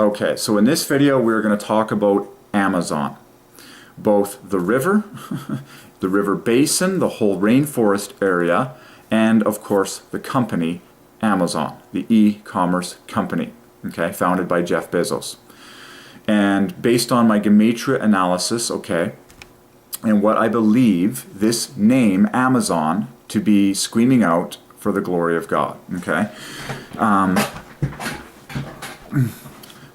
Okay, so in this video we're going to talk about Amazon. Both the river, the river basin, the whole rainforest area, and of course the company Amazon, the e-commerce company, okay, founded by Jeff Bezos. And based on my Gematria analysis, okay, and what I believe this name Amazon to be screaming out for the glory of God, okay.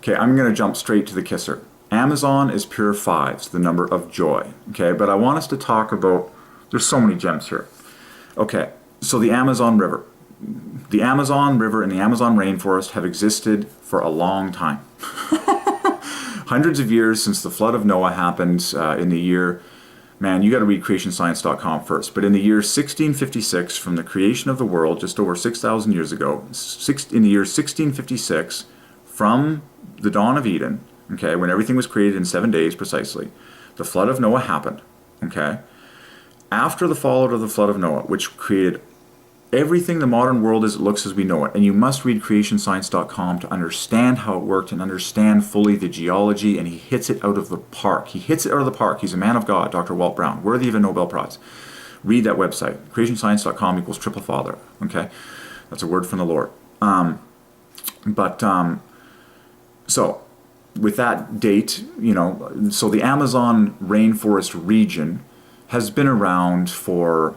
Okay, I'm going to jump straight to the kisser. Amazon is pure fives, the number of joy. Okay, but I want us to talk about, there's so many gems here. Okay, so the Amazon River. The Amazon River and the Amazon rainforest have existed for a long time. Hundreds of years since the flood of Noah happened in the year, man, you got to read creationscience.com first, but in the year 1656, from the creation of the world, just over 6,000 years ago, in the year 1656, from the dawn of Eden, okay, when everything was created in 7 days precisely, the flood of Noah happened, okay? After the fallout of the flood of Noah, which created everything the modern world as it looks as we know it, and you must read creationscience.com to understand how it worked and understand fully the geology, and he hits it out of the park. He hits it out of the park. He's a man of God, Dr. Walt Brown, worthy of a Nobel Prize. Read that website. creationscience.com equals triple father, okay? That's a word from the Lord. So, with that date, you know, so the Amazon rainforest region has been around for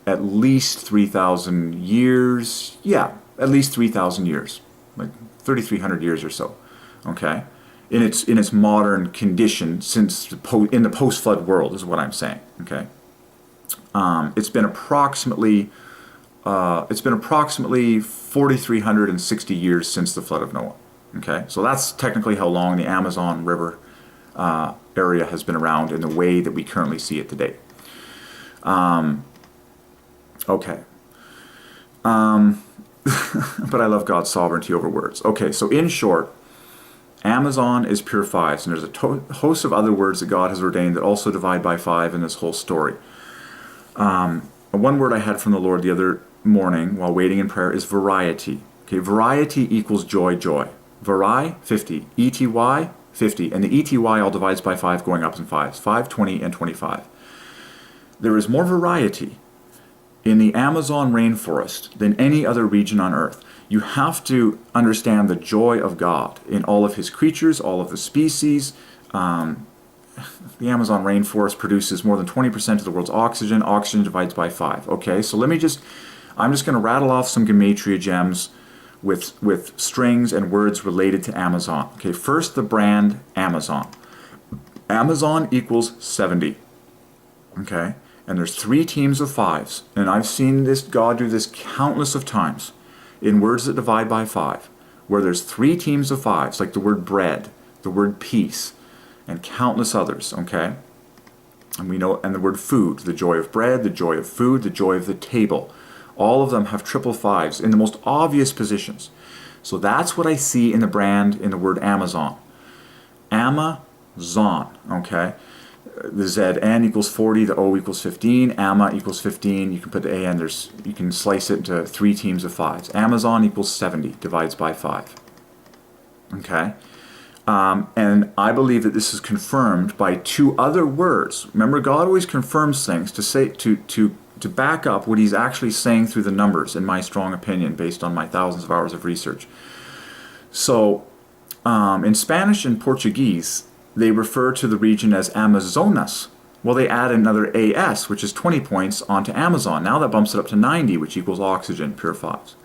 at least 3,000 years. Yeah, at least 3,000 years, like 3,300 years or so. Okay, in its modern condition since in the post-flood world is what I'm saying. Okay, it's been approximately 4,360 years since the flood of Noah. Okay, so that's technically how long the Amazon River area has been around in the way that we currently see it today. Okay. But I love God's sovereignty over words. Okay, so in short, Amazon is pure fives, and there's a host of other words that God has ordained that also divide by five in this whole story. One word I had from the Lord the other morning while waiting in prayer is variety. Okay, variety equals joy, joy. Vari, 50. ETY, 50. And the ETY all divides by 5 going up in fives. 5, 20, and 25. There is more variety in the Amazon rainforest than any other region on earth. You have to understand the joy of God in all of his creatures, all of the species. The Amazon rainforest produces more than 20% of the world's oxygen. Oxygen divides by 5. Okay, so I'm just going to rattle off some Gematria gems with strings and words related to Amazon. Okay, first the brand Amazon. Amazon equals 70. Okay, and there's 3 teams of 5s, and I've seen this God do this countless of times in words that divide by 5, where there's 3 teams of 5s, like the word bread, the word peace, and countless others. Okay, and we know, and the word food, the joy of bread, the joy of food, the joy of the table. All of them have triple 5s in the most obvious positions. So that's what I see in the brand, in the word Amazon. Amazon, okay? The ZN equals 40, the O equals 15, AMA equals 15. You can put the AN, you can slice it into 3 teams of 5s. Amazon equals 70, divides by 5. Okay? And I believe that this is confirmed by 2 other words. Remember, God always confirms things to back up what he's actually saying through the numbers, in my strong opinion, based on my thousands of hours of research. So, in Spanish and Portuguese, they refer to the region as Amazonas. Well, they add another AS, which is 20 points, onto Amazon. Now that bumps it up to 90, which equals oxygen, pure 5s.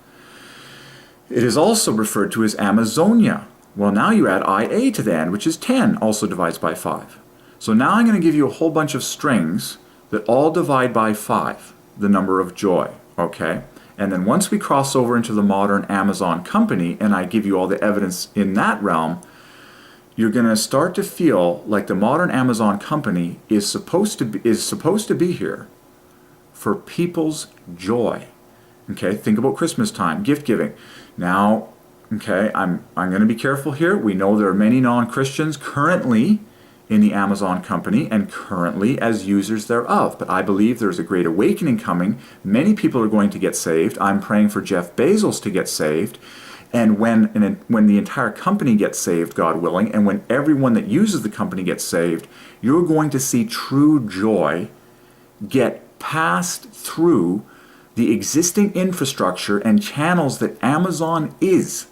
It is also referred to as Amazonia. Well, now you add IA to the end, which is 10, also divides by 5. So now I'm going to give you a whole bunch of strings that all divide by 5, the number of joy, okay? And then once we cross over into the modern Amazon company, and I give you all the evidence in that realm, you're going to start to feel like the modern Amazon company is supposed to be here for people's joy. Okay, think about Christmas time, gift giving. Now, okay, I'm going to be careful here. We know there are many non-Christians currently in the Amazon company and currently as users thereof. But I believe there's a great awakening coming. Many people are going to get saved. I'm praying for Jeff Bezos to get saved. And when the entire company gets saved, God willing, and when everyone that uses the company gets saved, you're going to see true joy get passed through the existing infrastructure and channels that Amazon is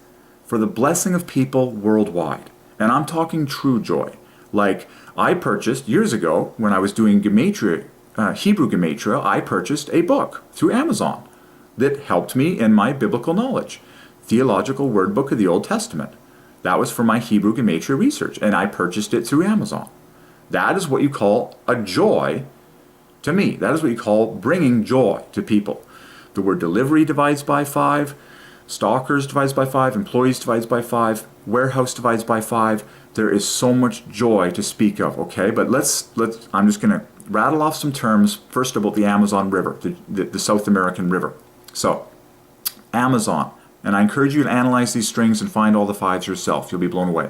for the blessing of people worldwide. And I'm talking true joy. Like I purchased years ago when I was doing Gematria, Hebrew Gematria, I purchased a book through Amazon that helped me in my biblical knowledge. Theological Word Book of the Old Testament. That was for my Hebrew Gematria research, and I purchased it through Amazon. That is what you call a joy to me. That is what you call bringing joy to people. The word delivery divides by 5, stalkers divides by 5, employees divides by 5, warehouse divides by 5. There is so much joy to speak of, okay? But I'm just going to rattle off some terms, first about the Amazon River, the South American river. So, Amazon. And I encourage you to analyze these strings and find all the 5s yourself. You'll be blown away.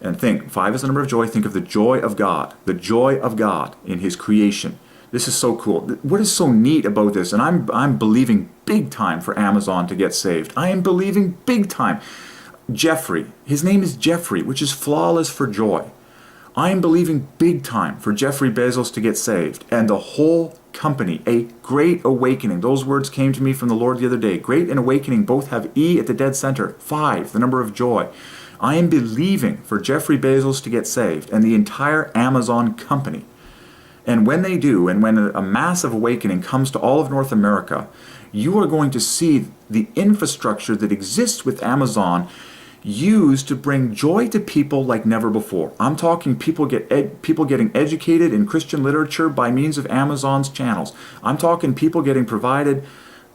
And think, 5 is the number of joy. Think of the joy of God in His creation. This is so cool. What is so neat about this? And I'm believing big time for Amazon to get saved. I am believing big time. Jeffrey, his name is Jeffrey, which is flawless for joy. I am believing big time for Jeffrey Bezos to get saved and the whole company, a great awakening. Those words came to me from the Lord the other day. Great and awakening both have E at the dead center. 5, the number of joy. I am believing for Jeffrey Bezos to get saved and the entire Amazon company. And when they do, and when a massive awakening comes to all of North America, you are going to see the infrastructure that exists with Amazon used to bring joy to people like never before. I'm talking people getting educated in Christian literature by means of Amazon's channels. I'm talking people getting provided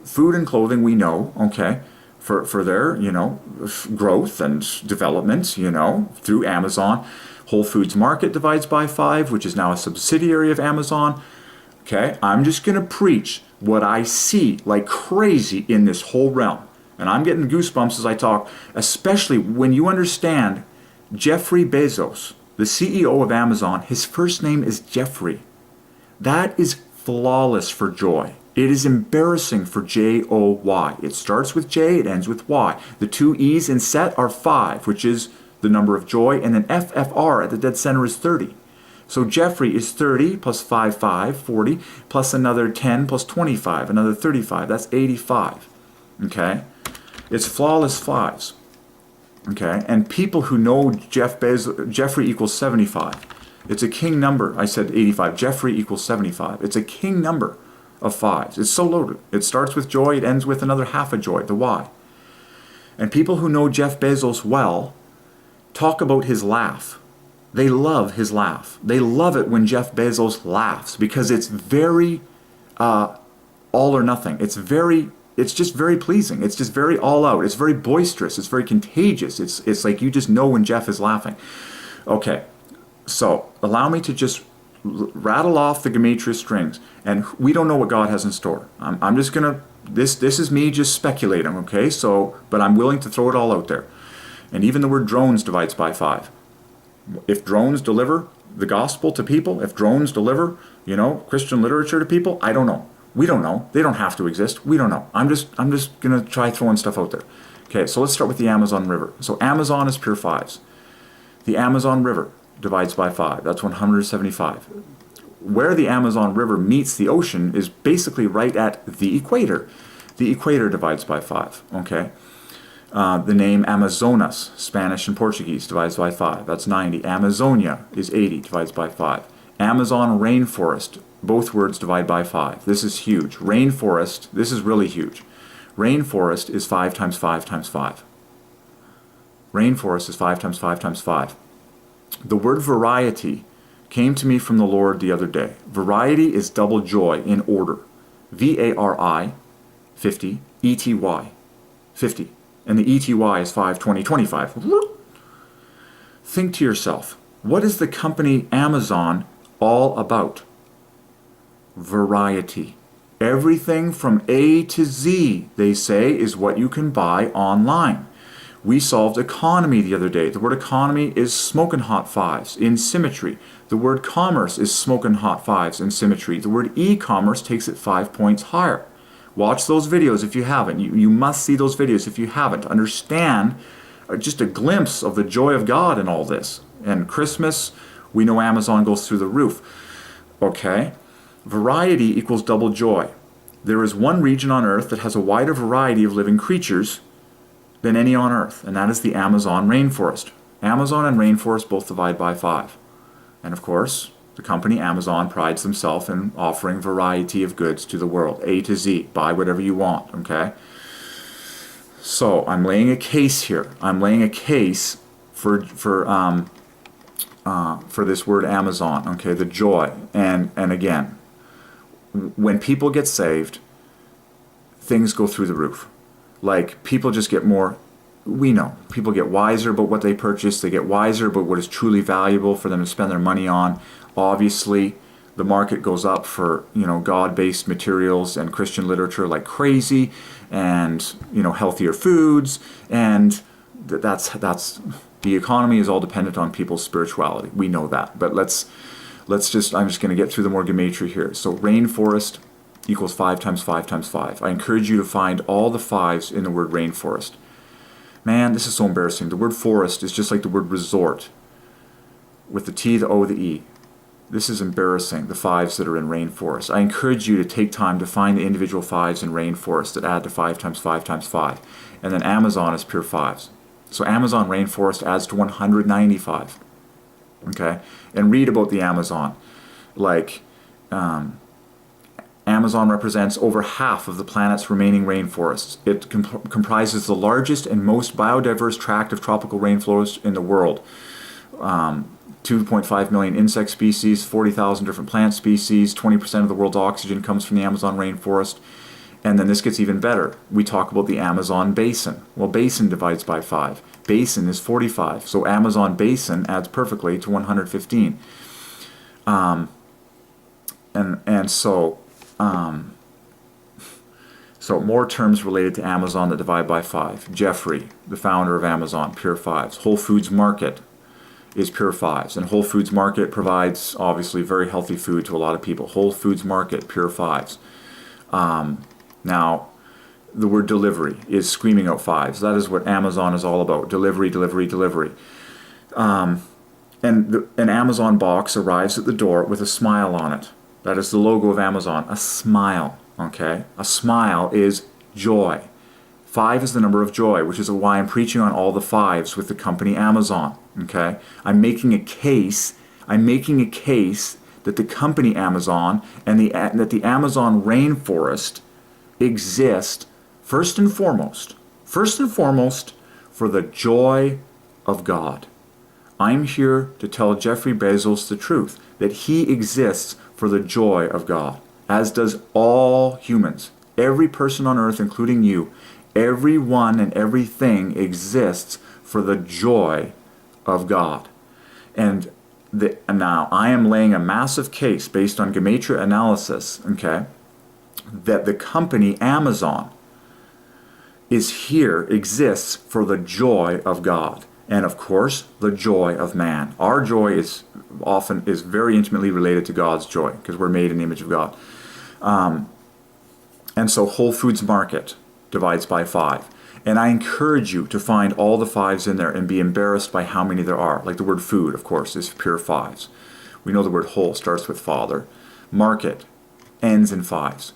food and clothing, we know, okay, for their, growth and development, through Amazon. Whole Foods Market divides by 5, which is now a subsidiary of Amazon. Okay, I'm just going to preach what I see like crazy in this whole realm. And I'm getting goosebumps as I talk, especially when you understand Jeffrey Bezos, the CEO of Amazon, his first name is Jeffrey. That is flawless for joy. It is embarrassing for J-O-Y. It starts with J, it ends with Y. The 2 E's in set are 5, which is the number of joy, and then FFR at the dead center is 30. So Jeffrey is 30 plus 5, 40, plus another 10 plus 25, another 35. That's 85. Okay? It's flawless 5s. Okay? And people who know Jeffrey equals 75. It's a king number. I said 85. Jeffrey equals 75. It's a king number of 5s. It's so loaded. It starts with joy. It ends with another half a joy, the Y. And people who know Jeff Bezos well talk about his laugh. They love his laugh. They love it when Jeff Bezos laughs because it's very all or nothing. It's just very pleasing. It's just very all out. It's very boisterous. It's very contagious. It's like you just know when Jeff is laughing. Okay, so allow me to just rattle off the Gematria strings, and we don't know what God has in store. I'm just gonna. This is me just speculating. Okay, but I'm willing to throw it all out there. And even the word drones divides by 5. If drones deliver the gospel to people, if drones deliver, Christian literature to people, I don't know. We don't know. They don't have to exist. We don't know. I'm just going to try throwing stuff out there. Okay, so let's start with the Amazon River. So Amazon is pure 5s. The Amazon River divides by 5. That's 175. Where the Amazon River meets the ocean is basically right at the equator. The equator divides by 5. Okay. The name Amazonas, Spanish and Portuguese, divides by 5. That's 90. Amazonia is 80, divides by 5. Amazon rainforest, both words divide by 5. This is huge. Rainforest, this is really huge. Rainforest is 5 times 5 times 5. Rainforest is 5 times 5 times 5. The word variety came to me from the Lord the other day. Variety is double joy in order. V-A-R-I, 50, E-T-Y, 50. And the ETY is 5, 20, 25. Think to yourself, what is the company Amazon all about? Variety. Everything from A to Z, they say, is what you can buy online. We solved economy the other day. The word economy is smoking hot 5s in symmetry. The word commerce is smoking hot 5s in symmetry. The word e-commerce takes it 5 points higher. Watch those videos if you haven't. You must see those videos if you haven't. Understand just a glimpse of the joy of God in all this. And Christmas, we know Amazon goes through the roof. Okay? Variety equals double joy. There is one region on earth that has a wider variety of living creatures than any on earth, and that is the Amazon rainforest. Amazon and rainforest both divide by 5. And of course, the company Amazon prides themselves in offering variety of goods to the world, A to Z. Buy whatever you want, okay? So I'm laying a case here. I'm laying a case for this word Amazon, okay? The joy. And again, when people get saved, things go through the roof. Like, people just get more, we know, people get wiser about what they purchase, they get wiser about what is truly valuable for them to spend their money on. Obviously, the market goes up for, God-based materials and Christian literature like crazy, and, healthier foods, and that's the economy is all dependent on people's spirituality. We know that, but let's just, I'm just going to get through the more Gematria here. So rainforest equals 5 times 5 times 5. I encourage you to find all the 5s in the word rainforest. Man, this is so embarrassing. The word forest is just like the word resort, with the T, the O, the E. This is embarrassing, the 5s that are in rainforest. I encourage you to take time to find the individual 5s in rainforest that add to 5 times 5 times 5. And then Amazon is pure 5s. So Amazon rainforest adds to 195. Okay? And read about the Amazon. Like, Amazon represents over half of the planet's remaining rainforests. It comprises the largest and most biodiverse tract of tropical rainforests in the world. 2.5 million insect species, 40,000 different plant species, 20% of the world's oxygen comes from the Amazon rainforest. And then this gets even better. We talk about the Amazon basin. Well, basin divides by 5. Basin is 45. So Amazon basin adds perfectly to 115. So more terms related to Amazon that divide by 5. Jeffrey, the founder of Amazon, pure 5s. Whole Foods Market is pure 5s. And Whole Foods Market provides, obviously, very healthy food to a lot of people. Whole Foods Market, pure 5s. Now, the word delivery is screaming out 5s. That is what Amazon is all about. Delivery, delivery, delivery. And an Amazon box arrives at the door with a smile on it. That is the logo of Amazon. A smile, okay? A smile is joy. 5 is the number of joy, which is why I'm preaching on all the 5s with the company Amazon, okay? I'm making a case that the company Amazon and that the Amazon rainforest exist first and foremost for the joy of God. I'm here to tell Jeffrey Bezos the truth, that he exists for the joy of God, as does all humans. Every person on earth, including you, everyone and everything exists for the joy of God. And now I am laying a massive case based on Gematria analysis, okay, that the company Amazon exists for the joy of God. And of course, the joy of man. Our joy is very intimately related to God's joy, because we're made in the image of God. And so Whole Foods Market divides by 5. And I encourage you to find all the 5s in there and be embarrassed by how many there are. Like the word food, of course, is pure 5s. We know the word whole starts with father. Market ends in 5s.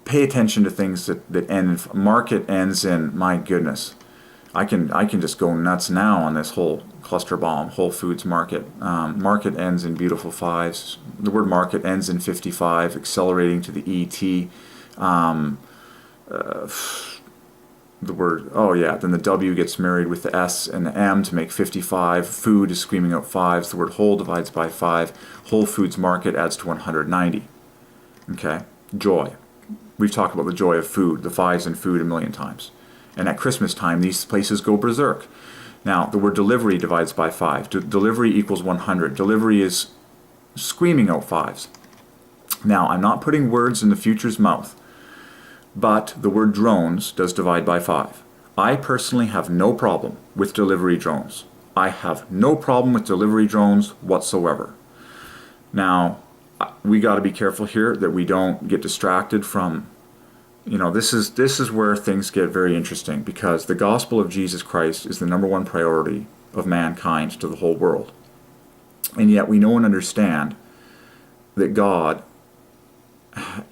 Pay attention to things that end in market ends in, my goodness. I can just go nuts now on this whole cluster bomb, Whole Foods Market. Market ends in beautiful 5s. The word market ends in 55, accelerating to the ET. The word, then the W gets married with the S and the M to make 55. Food is screaming out 5s. The word whole divides by 5. Whole Foods Market adds to 190. Okay? Joy. We've talked about the joy of food, the 5s in food a million times. And at Christmas time, these places go berserk. Now, the word delivery divides by 5. Delivery equals 100. Delivery is screaming out 5s. Now, I'm not putting words in the future's mouth, but the word drones does divide by 5. I personally have no problem with delivery drones. I have no problem with delivery drones whatsoever. Now, we got to be careful here that we don't get distracted from this is where things get very interesting, because the gospel of Jesus Christ is the number one priority of mankind to the whole world. And yet we know and understand that God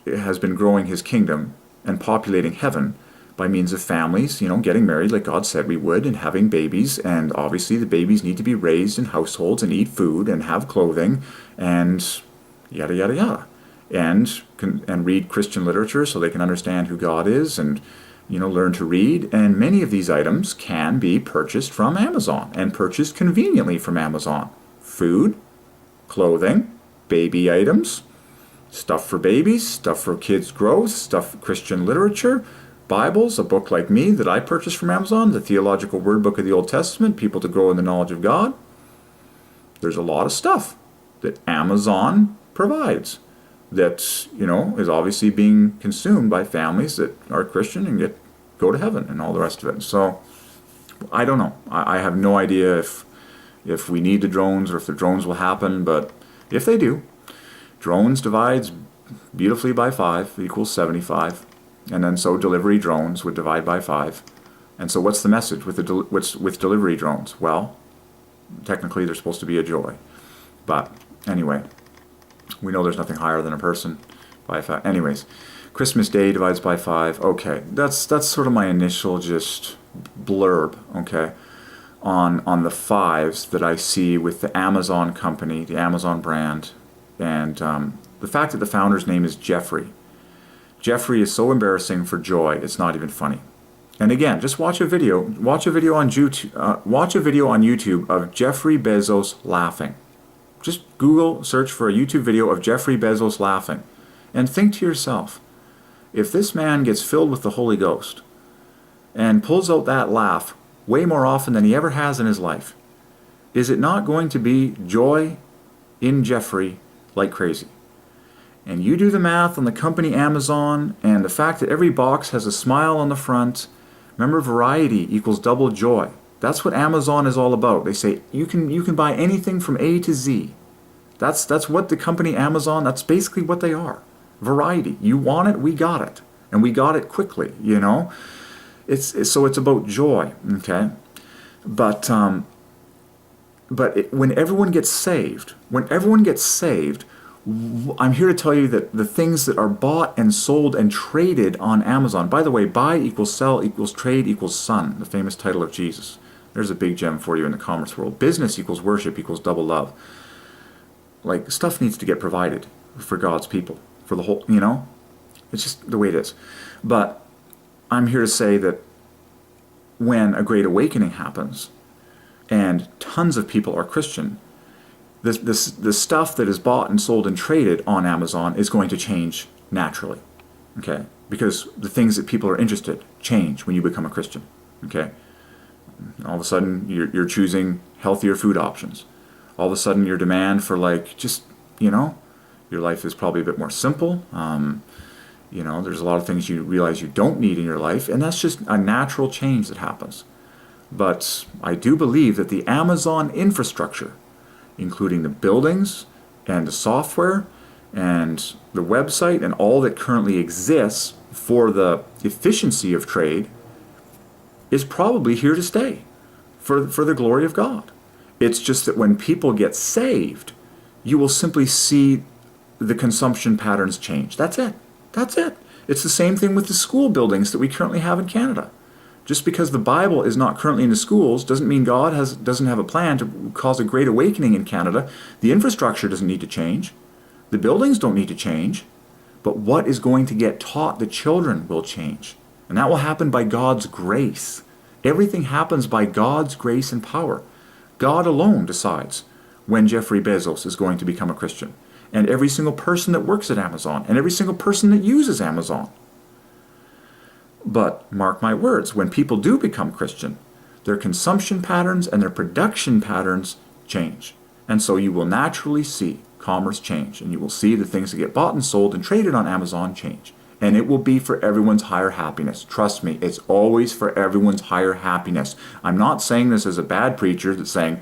has been growing his kingdom and populating heaven by means of families, getting married like God said we would, and having babies. And obviously the babies need to be raised in households and eat food and have clothing and yada, yada, yada. And read Christian literature so they can understand who God is, and learn to read. And many of these items can be purchased from Amazon, and purchased conveniently from Amazon. Food, clothing, baby items, stuff for babies, stuff for kids' growth, stuff, Christian literature, Bibles, a book like me that I purchased from Amazon, the Theological Word Book of the Old Testament, people to grow in the knowledge of God. There's a lot of stuff that Amazon provides that, is obviously being consumed by families that are Christian and go to heaven and all the rest of it. So, I don't know. I have no idea if we need the drones or if the drones will happen, but if they do, drones divides beautifully by 5 equals 75, and then so delivery drones would divide by 5. And so what's the message with with delivery drones? Well, technically they're supposed to be a joy, but anyway, we know there's nothing higher than a person by 5. Anyways, Christmas Day divides by 5. Okay, that's sort of my initial just blurb. Okay, on the 5s that I see with the Amazon company, the Amazon brand, and the fact that the founder's name is Jeffrey. Jeffrey is so embarrassing for joy, it's not even funny. And again, just watch a video on YouTube of Jeffrey Bezos laughing. Just Google, search for a YouTube video of Jeffrey Bezos laughing, and think to yourself, if this man gets filled with the Holy Ghost and pulls out that laugh way more often than he ever has in his life, is it not going to be joy in Jeffrey like crazy? And you do the math on the company Amazon and the fact that every box has a smile on the front. Remember, variety equals double joy. That's what Amazon is all about. They say you can buy anything from A to Z. That's what the company Amazon, that's basically what they are. Variety. You want it, we got it. And we got it quickly, So it's about joy, okay? But when everyone gets saved, I'm here to tell you that the things that are bought and sold and traded on Amazon, by the way, buy equals sell equals trade equals son, the famous title of Jesus. There's a big gem for you in the commerce world. Business equals worship equals double love. Like, stuff needs to get provided for God's people, for the whole, it's just the way it is. But I'm here to say that when a great awakening happens and tons of people are Christian, the stuff that is bought and sold and traded on Amazon is going to change naturally, okay? Because the things that people are interested change when you become a Christian, okay? All of a sudden, you're choosing healthier food options. All of a sudden, your demand for your life is probably a bit more simple. There's a lot of things you realize you don't need in your life, and that's just a natural change that happens. But I do believe that the Amazon infrastructure, including the buildings and the software and the website and all that currently exists for the efficiency of trade, is probably here to stay for the glory of God. It's just that when people get saved, you will simply see the consumption patterns change. That's it. It's the same thing with the school buildings that we currently have in Canada. Just because the Bible is not currently in the schools doesn't mean God doesn't have a plan to cause a great awakening in Canada. The infrastructure doesn't need to change. The buildings don't need to change. But what is going to get taught the children will change. And that will happen by God's grace. Everything happens by God's grace and power. God alone decides when Jeffrey Bezos is going to become a Christian. And every single person that works at Amazon, and every single person that uses Amazon. But mark my words, when people do become Christian, their consumption patterns and their production patterns change. And so you will naturally see commerce change, and you will see the things that get bought and sold and traded on Amazon change. And it will be for everyone's higher happiness. Trust me, it's always for everyone's higher happiness. I'm not saying this as a bad preacher that's saying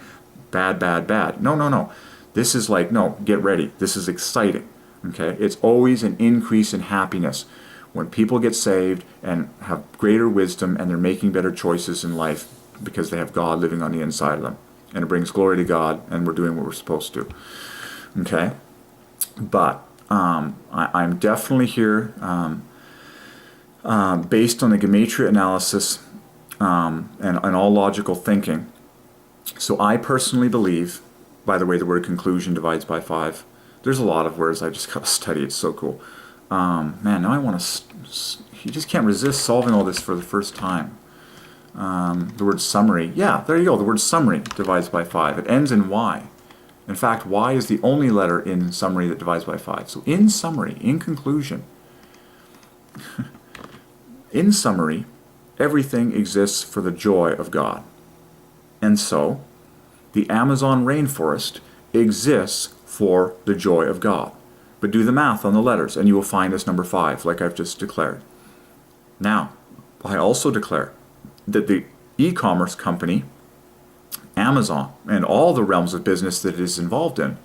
bad, bad, bad. No. This is like, no, get ready. This is exciting. Okay? It's always an increase in happiness when people get saved and have greater wisdom and they're making better choices in life because they have God living on the inside of them. And it brings glory to God, and we're doing what we're supposed to. Okay? But I'm definitely here based on the Gematria analysis and all logical thinking. So I personally believe, by the way, the word conclusion divides by 5. There's a lot of words I just got to study. It's so cool. Man, now I want to... You just can't resist solving all this for the first time. The word summary. Yeah, there you go. The word summary divides by 5. It ends in Y. In fact, Y is the only letter in summary that divides by 5. So in summary, in conclusion, in summary, everything exists for the joy of God. And so, the Amazon rainforest exists for the joy of God. But do the math on the letters, and you will find this number 5, like I've just declared. Now, I also declare that the e-commerce company, Amazon, and all the realms of business that it is involved in,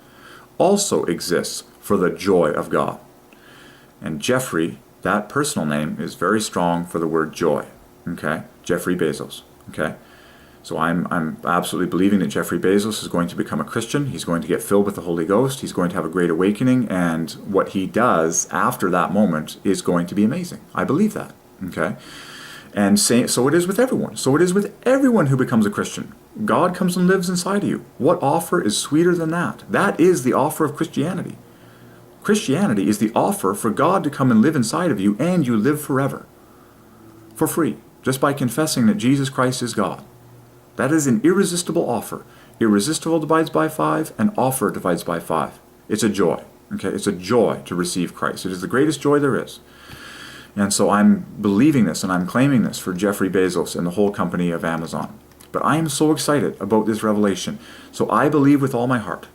also exists for the joy of God. And Jeffrey, that personal name, is very strong for the word joy. Okay? Jeffrey Bezos. Okay? So I'm absolutely believing that Jeffrey Bezos is going to become a Christian. He's going to get filled with the Holy Ghost. He's going to have a great awakening. And what he does after that moment is going to be amazing. I believe that. Okay? And so it is with everyone. So it is with everyone who becomes a Christian. God comes and lives inside of you. What offer is sweeter than that? That is the offer of Christianity. Christianity is the offer for God to come and live inside of you, and you live forever. For free. Just by confessing that Jesus Christ is God. That is an irresistible offer. Irresistible divides by 5, and offer divides by 5. It's a joy. Okay? It's a joy to receive Christ. It is the greatest joy there is. And so I'm believing this and I'm claiming this for Jeffrey Bezos and the whole company of Amazon. But I am so excited about this revelation. So I believe with all my heart,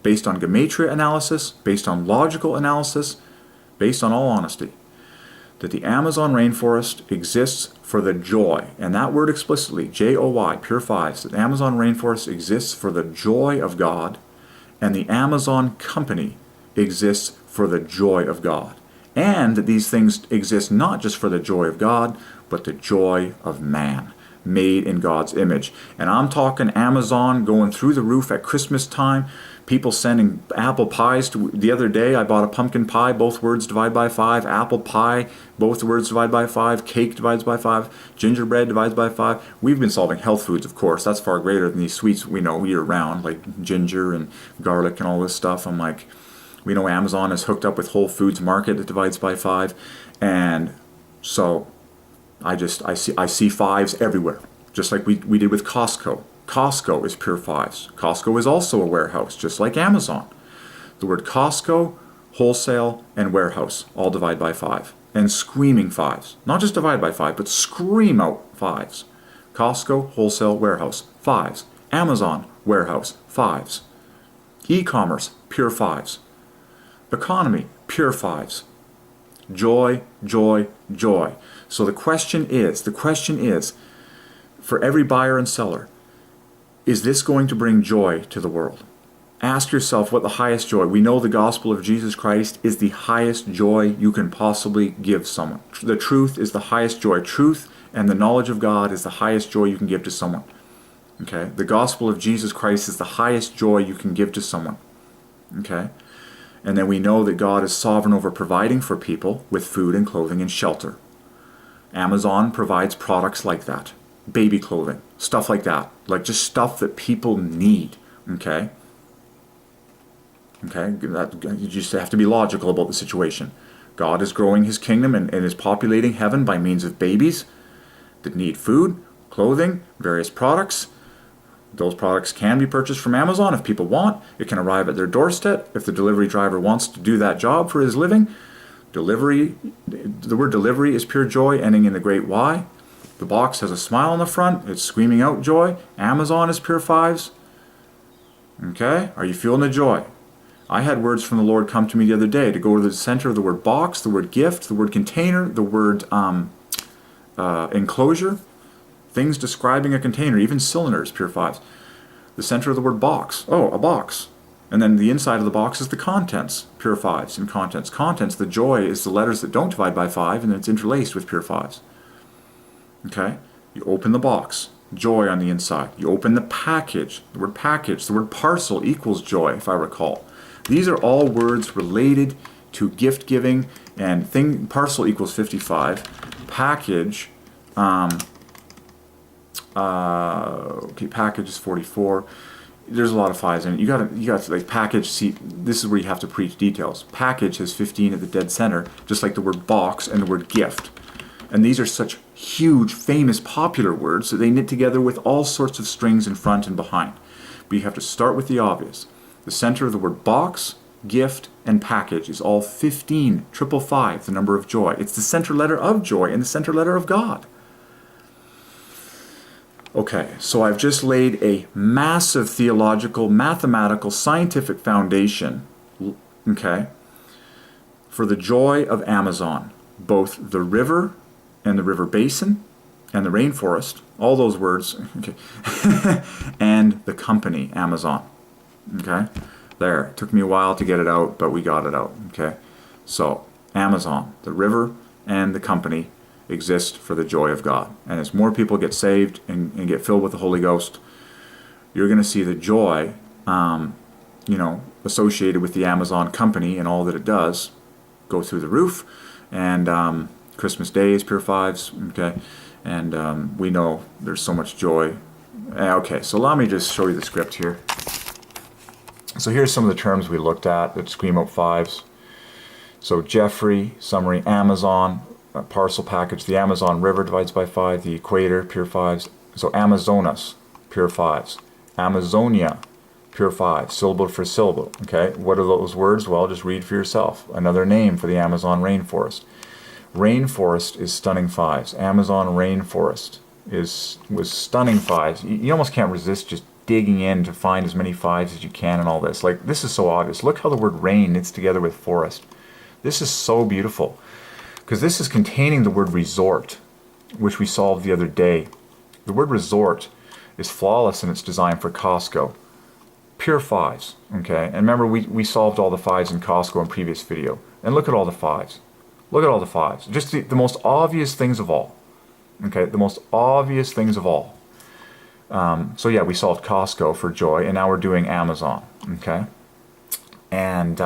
based on Gematria analysis, based on logical analysis, based on all honesty, that the Amazon rainforest exists for the joy, and that word explicitly, J-O-Y, pure 5s, that the Amazon rainforest exists for the joy of God, and the Amazon company exists for the joy of God. And that these things exist not just for the joy of God, but the joy of man, made in God's image. And I'm talking Amazon going through the roof at Christmas time, people sending apple pies. The other day I bought a pumpkin pie, both words divide by 5, apple pie, both words divide by 5, cake divides by 5, gingerbread divides by 5. We've been solving health foods, of course. That's far greater than these sweets we know year round, like ginger and garlic and all this stuff. I'm like... We know Amazon is hooked up with Whole Foods Market that divides by 5, and so I see 5s everywhere, just like we did with Costco. Costco is pure 5s. Costco is also a warehouse, just like Amazon. The word Costco, wholesale, and warehouse all divide by 5, and screaming 5s. Not just divide by 5, but scream out 5s. Costco, wholesale, warehouse, 5s. Amazon, warehouse, 5s. E-commerce, pure 5s. Economy, pure 5s. Joy, joy, joy. So the question is, for every buyer and seller, is this going to bring joy to the world? Ask yourself what the highest joy. We know the gospel of Jesus Christ is the highest joy you can possibly give someone. The truth is the highest joy. Truth and the knowledge of God is the highest joy you can give to someone. Okay? The gospel of Jesus Christ is the highest joy you can give to someone. Okay? And then we know that God is sovereign over providing for people with food and clothing and shelter. Amazon provides products like that. Baby clothing, stuff like that. Like just stuff that people need. Okay? Okay? You just have to be logical about the situation. God is growing His kingdom and is populating heaven by means of babies that need food, clothing, various products. Those products can be purchased from Amazon if people want. It can arrive at their doorstep if the delivery driver wants to do that job for his living. Delivery, the word delivery is pure joy, ending in the great Y. The box has a smile on the front. It's screaming out joy. Amazon is pure 5s. Okay? Are you feeling the joy? I had words from the Lord come to me the other day to go to the center of the word box, the word gift, the word container, the word enclosure. Things describing a container, even cylinders, pure 5s. The center of the word box. Oh, a box. And then the inside of the box is the contents, pure fives and contents. Contents, the joy is the letters that don't divide by 5, and then it's interlaced with pure fives. Okay? You open the box, joy on the inside. You open the package, the word package, the word parcel equals joy, if I recall. These are all words related to gift giving, and parcel equals 55. Package, okay, package is 44. There's a lot of fives in it. You got to like package. See, this is where you have to preach details. Package has 15 at the dead center, just like the word box and the word gift. And these are such huge, famous, popular words that they knit together with all sorts of strings in front and behind. But you have to start with the obvious. The center of the word box, gift, and package is all 15, 555, the number of joy. It's the center letter of joy and the center letter of God. Okay, so I've just laid a massive theological, mathematical, scientific foundation, okay, for the joy of Amazon. Both the river and the river basin and the rainforest, all those words, okay, and the company, Amazon, okay? There, it took me a while to get it out, but we got it out, okay? So, Amazon, the river, and the company exist for the joy of God. And as more people get saved and get filled with the Holy Ghost, you're going to see the joy, associated with the Amazon company and all that it does go through the roof. And Christmas Day is pure fives, okay? And we know there's so much joy. Okay, so allow me to just show you the script here. So here's some of the terms we looked at that scream out fives. So Jeffrey, summary, Amazon, parcel package, the Amazon River divides by 5, the equator, pure fives. So Amazonas, pure fives. Amazonia, pure fives, syllable for syllable. Okay, what are those words? Well, just read for yourself. Another name for the Amazon rainforest. Rainforest is stunning fives. Amazon rainforest was stunning fives. You almost can't resist just digging in to find as many fives as you can and all this. Like, this is so obvious. Look how the word rain knits together with forest. This is so beautiful, because this is containing the word resort, which we solved the other day. The word resort is flawless in its design for Costco. Pure fives, okay? And remember, we solved all the fives in Costco in previous video. And look at all the fives. Look at all the fives. Just the most obvious things of all. Okay, the most obvious things of all. So yeah, we solved Costco for joy, and now we're doing Amazon, okay? And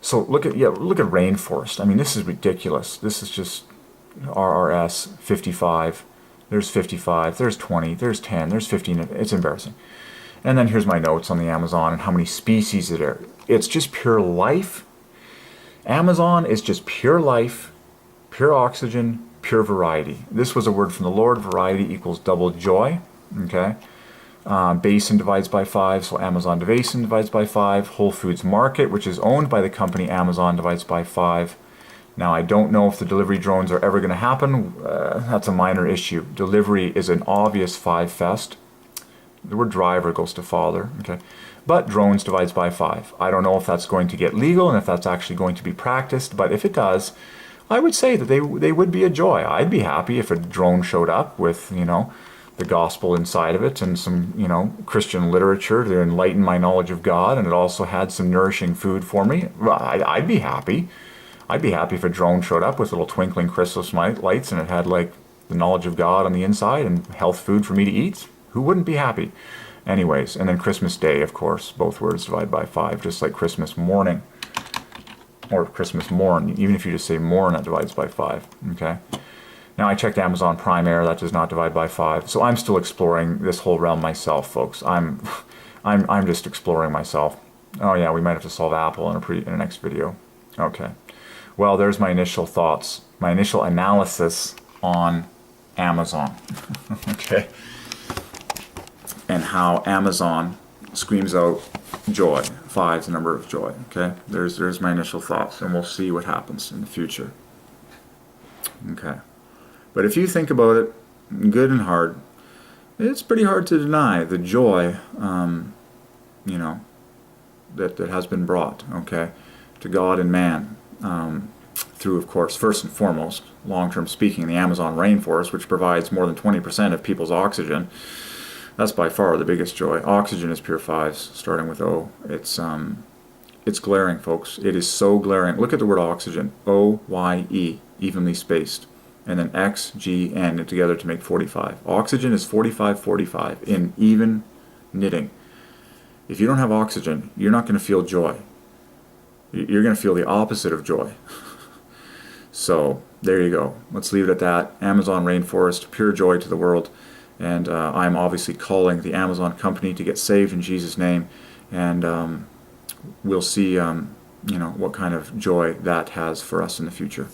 so look at rainforest. I mean, this is ridiculous. This is just RRS 55. There's 55. There's 20. There's 10. There's 15. It's embarrassing. And then here's my notes on the Amazon and how many species there are. It's just pure life. Amazon is just pure life, pure oxygen, pure variety. This was a word from the Lord. Variety equals double joy. Okay. Basin divides by 5, so Amazon Basin divides by 5. Whole Foods Market, which is owned by the company Amazon, divides by 5. Now, I don't know if the delivery drones are ever going to happen. That's a minor issue. Delivery is an obvious 5 fest. The word driver goes to father. Okay. But drones divides by 5. I don't know if that's going to get legal and if that's actually going to be practiced, but if it does, I would say that they would be a joy. I'd be happy if a drone showed up with, the gospel inside of it and some, Christian literature to enlighten my knowledge of God, and it also had some nourishing food for me. I'd be happy. I'd be happy if a drone showed up with little twinkling Christmas lights and it had like the knowledge of God on the inside and health food for me to eat. Who wouldn't be happy? Anyways, and then Christmas Day, of course, both words divide by 5, just like Christmas morning or Christmas morn. Even if you just say morn, that divides by 5. Okay. Now I checked Amazon Prime Air, that does not divide by 5. So I'm still exploring this whole realm myself, folks. I'm just exploring myself. Oh yeah, we might have to solve Apple in a next video. Okay. Well, there's my initial thoughts, my initial analysis on Amazon. Okay. And how Amazon screams out joy. 5's the number of joy. Okay. There's my initial thoughts, and we'll see what happens in the future. Okay. But if you think about it, good and hard, it's pretty hard to deny the joy, that has been brought, okay, to God and man, through, of course, first and foremost, long-term speaking, the Amazon rainforest, which provides more than 20% of people's oxygen, That's by far the biggest joy. Oxygen is pure fives, starting with O. It's glaring, folks. It is so glaring. Look at the word oxygen. O-Y-E, evenly spaced. And then X, G, N together to make 45. Oxygen is 45, 45 in even knitting. If you don't have oxygen, you're not going to feel joy. You're going to feel the opposite of joy. So there you go. Let's leave it at that. Amazon rainforest, pure joy to the world. And I'm obviously calling the Amazon company to get saved in Jesus' name. And we'll see, what kind of joy that has for us in the future.